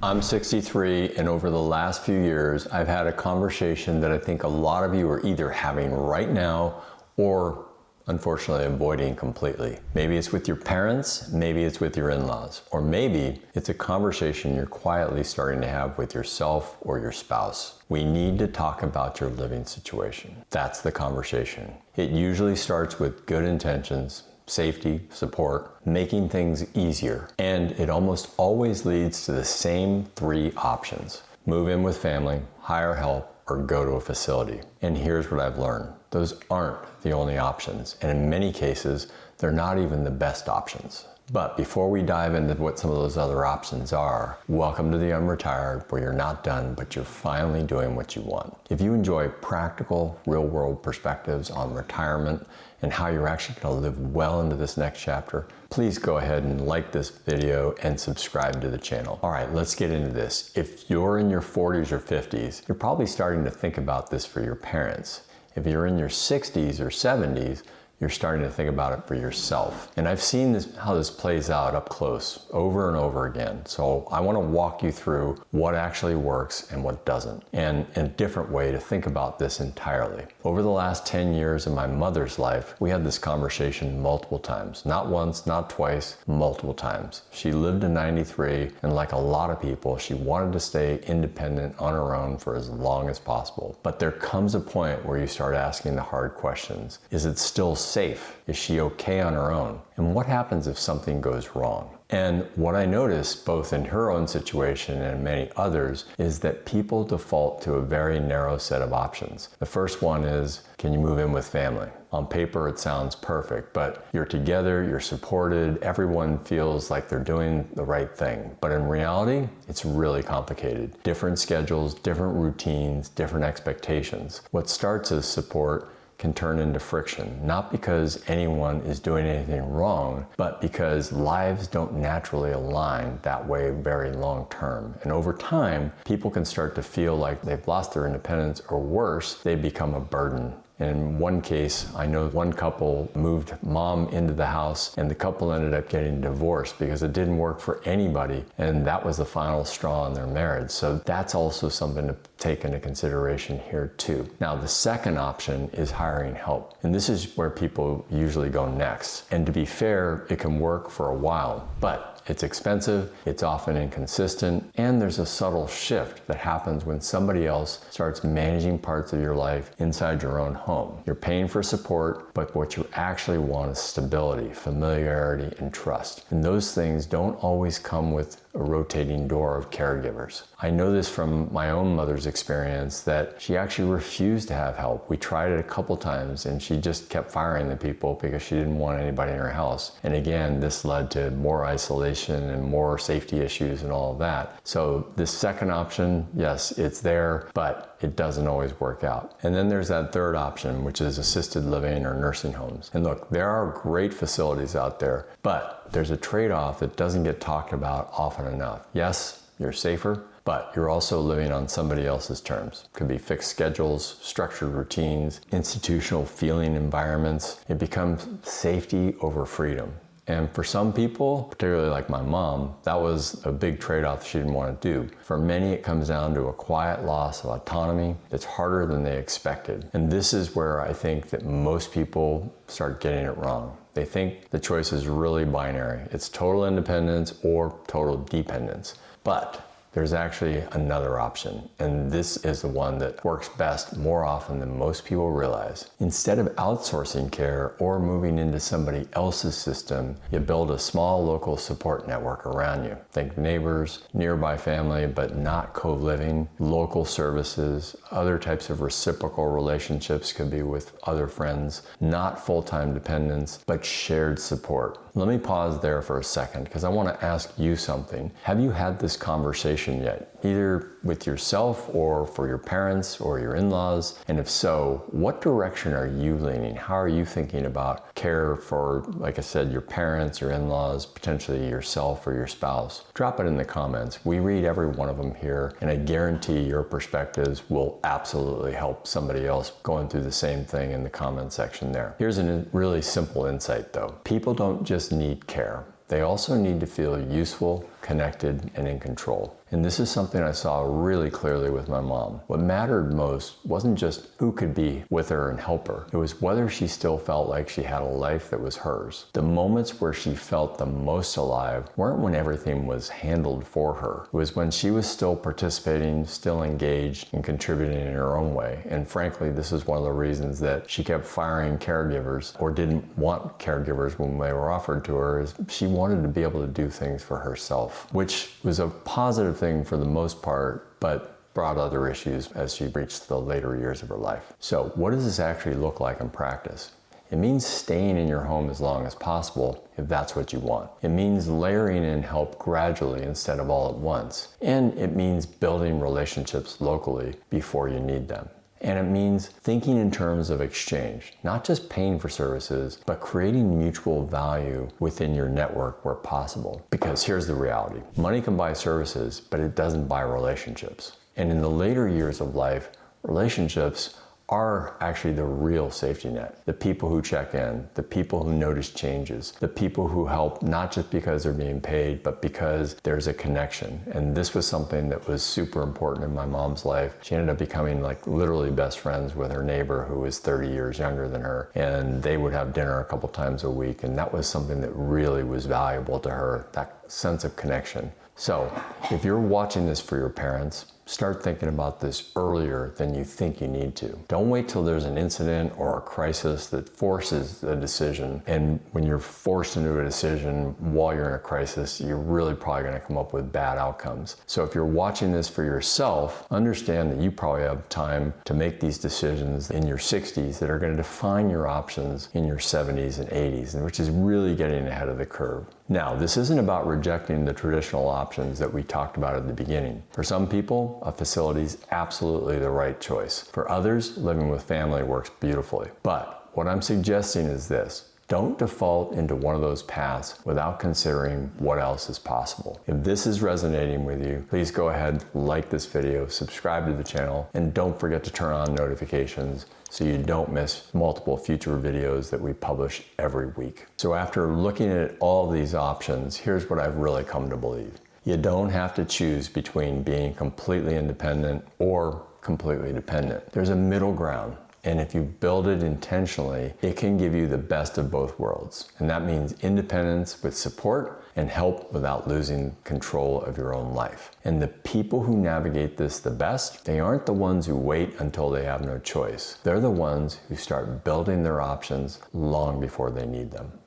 I'm 63, and over the last few years, I've had a conversation that I think a lot of you are either having right now or unfortunately avoiding completely. Maybe it's with your parents, maybe it's with your in-laws, or maybe it's a conversation you're quietly starting to have with yourself or your spouse. We need to talk about your living situation. That's the conversation. It usually starts with good intentions, safety, support, making things easier. And it almost always leads to the same three options: move in with family, hire help, or go to a facility. And here's what I've learned. Those aren't the only options. And in many cases, they're not even the best options. But before we dive into what some of those other options are, welcome to the UnRetired, where you're not done, but you're finally doing what you want. If you enjoy practical, real-world perspectives on retirement and how you're actually going to live well into this next chapter, please go ahead and like this video and subscribe to the channel. All right, let's get into this. If you're in your 40s or 50s, you're probably starting to think about this for your parents. If you're in your 60s or 70s, you're starting to think about it for yourself. And I've seen how this plays out up close over and over again. So I want to walk you through what actually works and what doesn't, and a different way to think about this entirely. Over the last 10 years of my mother's life, we had this conversation multiple times. Not once, not twice, multiple times. She lived to 93, and like a lot of people, she wanted to stay independent on her own for as long as possible. But there comes a point where you start asking the hard questions. Is it still safe? Is she okay on her own? And what happens if something goes wrong? And what I noticed, both in her own situation and many others, is that people default to a very narrow set of options. The first one is, can you move in with family? On paper, it sounds perfect, but you're together, you're supported, everyone feels like they're doing the right thing. But in reality, it's really complicated. Different schedules, different routines, different expectations. What starts as support can turn into friction, not because anyone is doing anything wrong, but because lives don't naturally align that way very long term. And over time, people can start to feel like they've lost their independence, or worse, they become a burden. In one case, I know one couple moved mom into the house, and the couple ended up getting divorced because it didn't work for anybody, and that was the final straw in their marriage. So that's also something to take into consideration here too. Now, the second option is hiring help, and this is where people usually go next. And to be fair, it can work for a while, but it's expensive, it's often inconsistent, and there's a subtle shift that happens when somebody else starts managing parts of your life inside your own home. You're paying for support, but what you actually want is stability, familiarity, and trust. And those things don't always come with a rotating door of caregivers. I know this from my own mother's experience, that she actually refused to have help. We tried it a couple times, and she just kept firing the people because she didn't want anybody in her house. And again, this led to more isolation and more safety issues and all of that. So this second option, yes, it's there, but it doesn't always work out. And then there's that third option, which is assisted living or nursing homes. And look, there are great facilities out there, but there's a trade-off that doesn't get talked about often enough. Yes, you're safer, but you're also living on somebody else's terms. It could be fixed schedules, structured routines, institutional feeling environments. It becomes safety over freedom. And for some people, particularly like my mom, that was a big trade-off she didn't want to do. For many, it comes down to a quiet loss of autonomy that's harder than they expected. And this is where I think that most people start getting it wrong. They think the choice is really binary. It's total independence or total dependence. But there's actually another option, and this is the one that works best more often than most people realize. Instead of outsourcing care or moving into somebody else's system, you build a small local support network around you. Think neighbors, nearby family, but not co-living, local services, other types of reciprocal relationships could be with other friends, not full-time dependents, but shared support. Let me pause there for a second, because I want to ask you something. Have you had this conversation yet? Either with yourself or for your parents or your in-laws? And if so, what direction are you leaning? How are you thinking about care for, like I said, your parents, your in-laws, potentially yourself or your spouse? Drop it in the comments. We read every one of them here, and I guarantee your perspectives will absolutely help somebody else going through the same thing in the comment section there. Here's a really simple insight though. People don't just need care. They also need to feel useful, connected, and in control. And this is something I saw really clearly with my mom. What mattered most wasn't just who could be with her and help her. It was whether she still felt like she had a life that was hers. The moments where she felt the most alive weren't when everything was handled for her. It was when she was still participating, still engaged, and contributing in her own way. And frankly, this is one of the reasons that she kept firing caregivers or didn't want caregivers when they were offered to her, is she wanted to be able to do things for herself, which was a positive thing for the most part, but brought other issues as she reached the later years of her life. So what does this actually look like in practice? It means staying in your home as long as possible if that's what you want. It means layering in help gradually instead of all at once. And it means building relationships locally before you need them. And it means thinking in terms of exchange, not just paying for services, but creating mutual value within your network where possible. Because here's the reality. Money can buy services, but it doesn't buy relationships. And in the later years of life, relationships are actually the real safety net. The people who check in, the people who notice changes, the people who help not just because they're being paid, but because there's a connection. And this was something that was super important in my mom's life. She ended up becoming like literally best friends with her neighbor who was 30 years younger than her. And they would have dinner a couple times a week. And that was something that really was valuable to her, that sense of connection. So if you're watching this for your parents, start thinking about this earlier than you think you need to. Don't wait till there's an incident or a crisis that forces a decision. And when you're forced into a decision while you're in a crisis, you're really probably going to come up with bad outcomes. So if you're watching this for yourself, understand that you probably have time to make these decisions in your 60s that are going to define your options in your 70s and 80s, and which is really getting ahead of the curve. Now, this isn't about rejecting the traditional options that we talked about at the beginning. For some people, a facility is absolutely the right choice. For others, living with family works beautifully. But what I'm suggesting is this. Don't default into one of those paths without considering what else is possible. If this is resonating with you, please go ahead, like this video, subscribe to the channel, and don't forget to turn on notifications so you don't miss multiple future videos that we publish every week. So after looking at all these options, here's what I've really come to believe. You don't have to choose between being completely independent or completely dependent. There's a middle ground. And if you build it intentionally, it can give you the best of both worlds. And that means independence with support and help without losing control of your own life. And the people who navigate this the best, they aren't the ones who wait until they have no choice. They're the ones who start building their options long before they need them.